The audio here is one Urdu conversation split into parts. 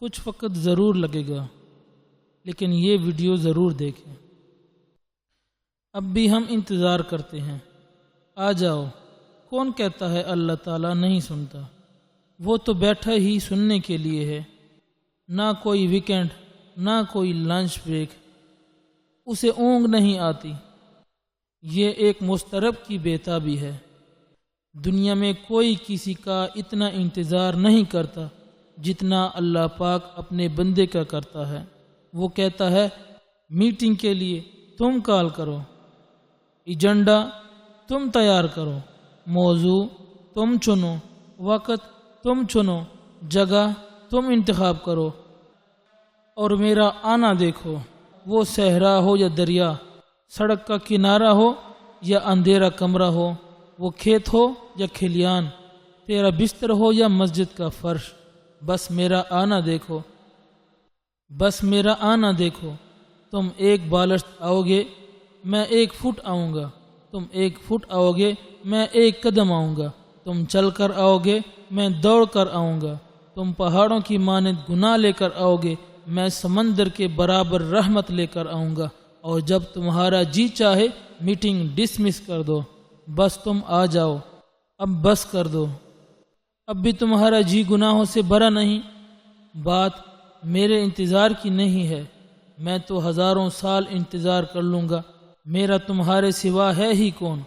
کچھ وقت ضرور لگے گا، لیکن یہ ویڈیو ضرور دیکھیں۔ اب بھی ہم انتظار کرتے ہیں، آ جاؤ۔ کون کہتا ہے اللہ تعالیٰ نہیں سنتا؟ وہ تو بیٹھا ہی سننے کے لیے ہے۔ نہ کوئی ویکینڈ، نہ کوئی لنچ بریک، اسے اونگ نہیں آتی۔ یہ ایک مضطرب کی بےتابی ہے۔ دنیا میں کوئی کسی کا اتنا انتظار نہیں کرتا جتنا اللہ پاک اپنے بندے کا کرتا ہے۔ وہ کہتا ہے میٹنگ کے لیے تم کال کرو، ایجنڈا تم تیار کرو، موضوع تم چنو، وقت تم چنو، جگہ تم انتخاب کرو، اور میرا آنا دیکھو۔ وہ صحرا ہو یا دریا، سڑک کا کنارہ ہو یا اندھیرا کمرہ ہو، وہ کھیت ہو یا کھلیان، تیرا بستر ہو یا مسجد کا فرش، بس میرا آنا دیکھو، بس میرا آنا دیکھو۔ تم ایک بالشت آؤ گے، میں 1 فٹ آؤں گا، تم 1 فٹ آؤ گے، میں 1 قدم آؤں گا، تم چل کر آؤ گے، میں دوڑ کر آؤں گا، تم پہاڑوں کی مانند گناہ لے کر آؤ گے، میں سمندر کے برابر رحمت لے کر آؤں گا، اور جب تمہارا جی چاہے میٹنگ ڈسمس کر دو، بس تم آ جاؤ، اب بس کر دو۔ اب بھی تمہارا جی گناہوں سے بھرا نہیں؟ بات میرے انتظار کی نہیں ہے، میں تو ہزاروں سال انتظار کر لوں گا، میرا تمہارے سوا ہے ہی کون؟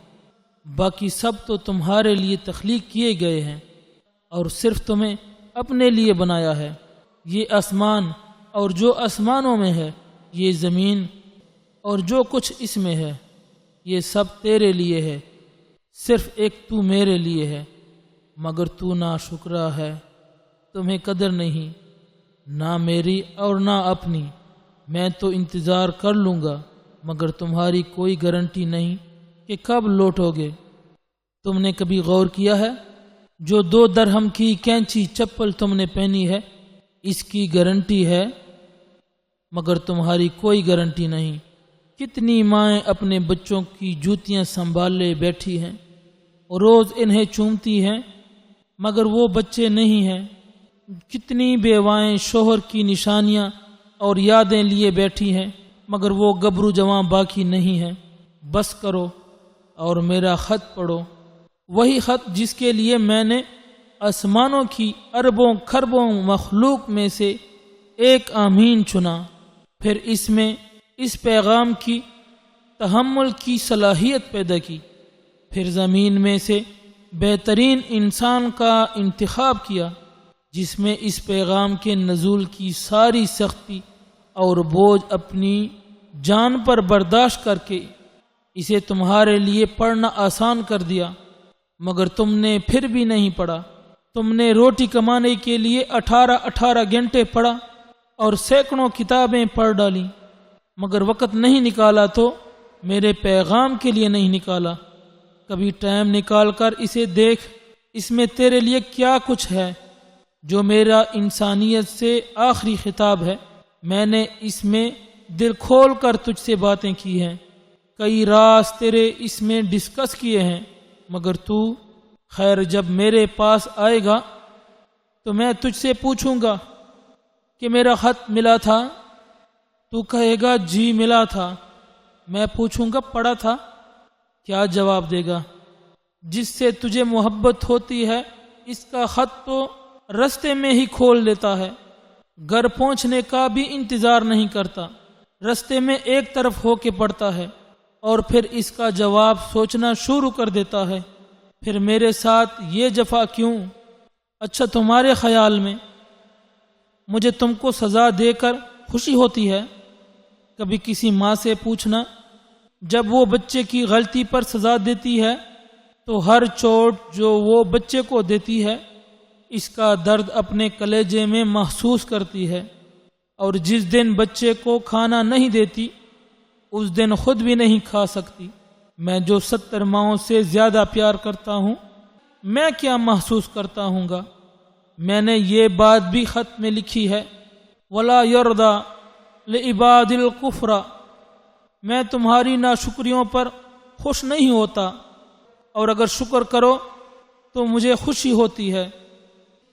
باقی سب تو تمہارے لیے تخلیق کیے گئے ہیں، اور صرف تمہیں اپنے لیے بنایا ہے۔ یہ آسمان اور جو آسمانوں میں ہے، یہ زمین اور جو کچھ اس میں ہے، یہ سب تیرے لیے ہے، صرف ایک تو میرے لیے ہے، مگر تو ناشکرا ہے، تمہیں قدر نہیں، نہ میری اور نہ اپنی۔ میں تو انتظار کر لوں گا، مگر تمہاری کوئی گارنٹی نہیں کہ کب لوٹو گے۔ تم نے کبھی غور کیا ہے؟ جو 2 درہم کی کینچی چپل تم نے پہنی ہے، اس کی گارنٹی ہے، مگر تمہاری کوئی گارنٹی نہیں۔ کتنی مائیں اپنے بچوں کی جوتیاں سنبھالے بیٹھی ہیں، روز انہیں چومتی ہیں، مگر وہ بچے نہیں ہیں۔ کتنی بیوائیں شوہر کی نشانیاں اور یادیں لیے بیٹھی ہیں، مگر وہ گبرو جواں باقی نہیں ہیں۔ بس کرو اور میرا خط پڑھو، وہی خط جس کے لیے میں نے آسمانوں کی اربوں کھربوں مخلوق میں سے ایک آمین چنا، پھر اس میں اس پیغام کی تحمل کی صلاحیت پیدا کی، پھر زمین میں سے بہترین انسان کا انتخاب کیا، جس میں اس پیغام کے نزول کی ساری سختی اور بوجھ اپنی جان پر برداشت کر کے اسے تمہارے لیے پڑھنا آسان کر دیا، مگر تم نے پھر بھی نہیں پڑھا۔ تم نے روٹی کمانے کے لیے 18 گھنٹے پڑھا اور سینکڑوں کتابیں پڑھ ڈالیں، مگر وقت نہیں نکالا تو میرے پیغام کے لیے نہیں نکالا۔ کبھی ٹائم نکال کر اسے دیکھ، اس میں تیرے لیے کیا کچھ ہے، جو میرا انسانیت سے آخری خطاب ہے۔ میں نے اس میں دل کھول کر تجھ سے باتیں کی ہیں، کئی راز تیرے اس میں ڈسکس کیے ہیں، مگر تو خیر جب میرے پاس آئے گا تو میں تجھ سے پوچھوں گا کہ میرا خط ملا تھا؟ تو کہے گا جی ملا تھا۔ میں پوچھوں گا پڑھا تھا؟ کیا جواب دے گا؟ جس سے تجھے محبت ہوتی ہے اس کا خط تو رستے میں ہی کھول دیتا ہے، گھر پہنچنے کا بھی انتظار نہیں کرتا، رستے میں ایک طرف ہو کے پڑھتا ہے، اور پھر اس کا جواب سوچنا شروع کر دیتا ہے۔ پھر میرے ساتھ یہ جفا کیوں؟ اچھا تمہارے خیال میں مجھے تم کو سزا دے کر خوشی ہوتی ہے؟ کبھی کسی ماں سے پوچھنا، جب وہ بچے کی غلطی پر سزا دیتی ہے تو ہر چوٹ جو وہ بچے کو دیتی ہے اس کا درد اپنے کلیجے میں محسوس کرتی ہے، اور جس دن بچے کو کھانا نہیں دیتی اس دن خود بھی نہیں کھا سکتی۔ میں جو 70 ماؤں سے زیادہ پیار کرتا ہوں، میں کیا محسوس کرتا ہوں گا؟ میں نے یہ بات بھی خط میں لکھی ہے، وَلَا يَرْضَى لِعِبَادِ الْكُفْرَ، میں تمہاری ناشکریوں پر خوش نہیں ہوتا، اور اگر شکر کرو تو مجھے خوشی ہوتی ہے۔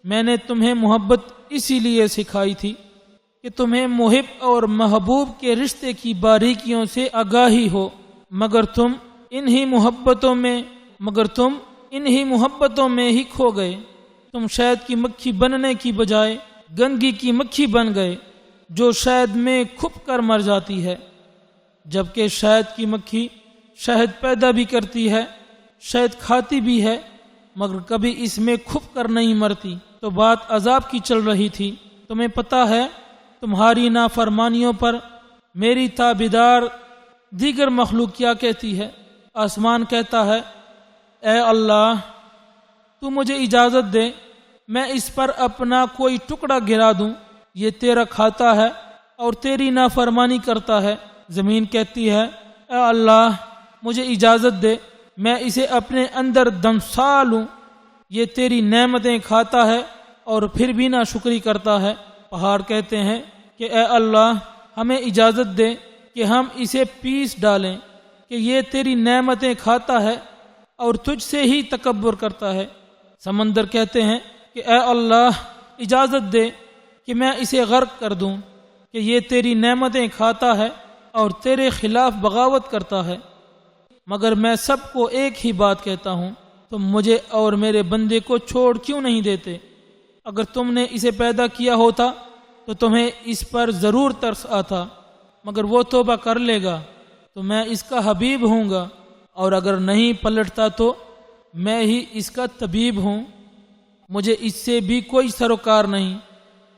میں نے تمہیں محبت اسی لیے سکھائی تھی کہ تمہیں محب اور محبوب کے رشتے کی باریکیوں سے آگاہی ہو، مگر تم انہی محبتوں میں ہی کھو گئے۔ تم شہد کی مکھی بننے کی بجائے گندگی کی مکھی بن گئے جو شہد میں کھپ کر مر جاتی ہے، جبکہ شہد کی مکھی شہد پیدا بھی کرتی ہے، شہد کھاتی بھی ہے، مگر کبھی اس میں کھپ کر نہیں مرتی۔ تو بات عذاب کی چل رہی تھی۔ تمہیں پتہ ہے تمہاری نافرمانیوں پر میری تابعدار دیگر مخلوق کیا کہتی ہے؟ آسمان کہتا ہے اے اللہ تو مجھے اجازت دے میں اس پر اپنا کوئی ٹکڑا گرا دوں، یہ تیرا کھاتا ہے اور تیری نافرمانی کرتا ہے۔ زمین کہتی ہے اے اللہ مجھے اجازت دے میں اسے اپنے اندر دمسا لوں، یہ تیری نعمتیں کھاتا ہے اور پھر بھی ناشکری کرتا ہے۔ پہاڑ کہتے ہیں کہ اے اللہ ہمیں اجازت دے کہ ہم اسے پیس ڈالیں کہ یہ تیری نعمتیں کھاتا ہے اور تجھ سے ہی تکبر کرتا ہے۔ سمندر کہتے ہیں کہ اے اللہ اجازت دے کہ میں اسے غرق کر دوں کہ یہ تیری نعمتیں کھاتا ہے اور تیرے خلاف بغاوت کرتا ہے۔ مگر میں سب کو ایک ہی بات کہتا ہوں، تم مجھے اور میرے بندے کو چھوڑ کیوں نہیں دیتے؟ اگر تم نے اسے پیدا کیا ہوتا تو تمہیں اس پر ضرور ترس آتا، مگر وہ توبہ کر لے گا تو میں اس کا حبیب ہوں گا، اور اگر نہیں پلٹتا تو میں ہی اس کا طبیب ہوں۔ مجھے اس سے بھی کوئی سروکار نہیں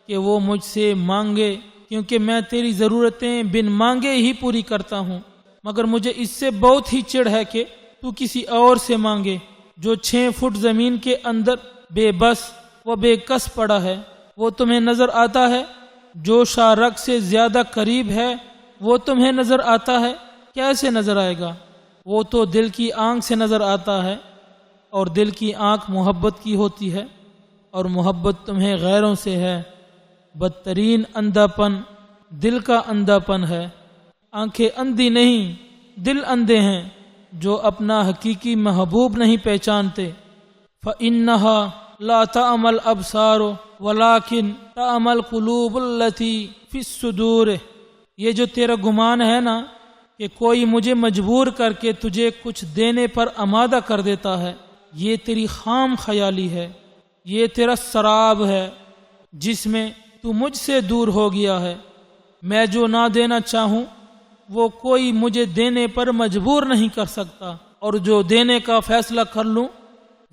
کہ وہ مجھ سے مانگے، کیونکہ میں تیری ضرورتیں بن مانگے ہی پوری کرتا ہوں، مگر مجھے اس سے بہت ہی چڑ ہے کہ تو کسی اور سے مانگے جو 6 فٹ زمین کے اندر بے بس و بے کس پڑا ہے۔ وہ تمہیں نظر آتا ہے جو شارک سے زیادہ قریب ہے، وہ تمہیں نظر آتا ہے؟ کیسے نظر آئے گا؟ وہ تو دل کی آنکھ سے نظر آتا ہے، اور دل کی آنکھ محبت کی ہوتی ہے، اور محبت تمہیں غیروں سے ہے۔ بدترین اندھا پن دل کا اندھا پن ہے۔ آنکھیں اندھی نہیں دل اندھے ہیں جو اپنا حقیقی محبوب نہیں پہچانتے۔ فَإِنَّهَا لَا تَعْمَى الْأَبْصَارُ وَلَكِنْ تَعْمَى الْقُلُوبُ الَّتِي فِي الصُّدُورِ۔ یہ جو تیرا گمان ہے نا کہ کوئی مجھے مجبور کر کے تجھے کچھ دینے پر آمادہ کر دیتا ہے، یہ تیری خام خیالی ہے، یہ تیرا سراب ہے جس میں تو مجھ سے دور ہو گیا ہے۔ میں جو نہ دینا چاہوں وہ کوئی مجھے دینے پر مجبور نہیں کر سکتا، اور جو دینے کا فیصلہ کر لوں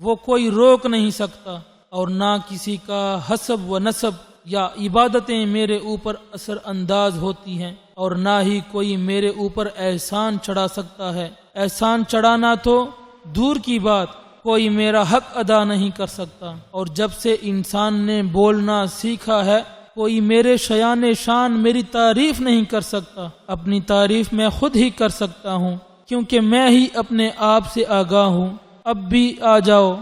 وہ کوئی روک نہیں سکتا، اور نہ کسی کا حسب و نسب یا عبادتیں میرے اوپر اثر انداز ہوتی ہیں، اور نہ ہی کوئی میرے اوپر احسان چڑھا سکتا ہے۔ احسان چڑھانا تو دور کی بات، کوئی میرا حق ادا نہیں کر سکتا۔ اور جب سے انسان نے بولنا سیکھا ہے کوئی میرے شایان شان میری تعریف نہیں کر سکتا، اپنی تعریف میں خود ہی کر سکتا ہوں، کیونکہ میں ہی اپنے آپ سے آگاہ ہوں۔ اب بھی آ جاؤ،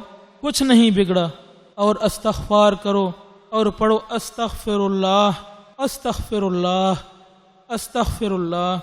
کچھ نہیں بگڑا، اور استغفار کرو اور پڑھو استغفر اللہ استغفر اللہ استغفر اللہ۔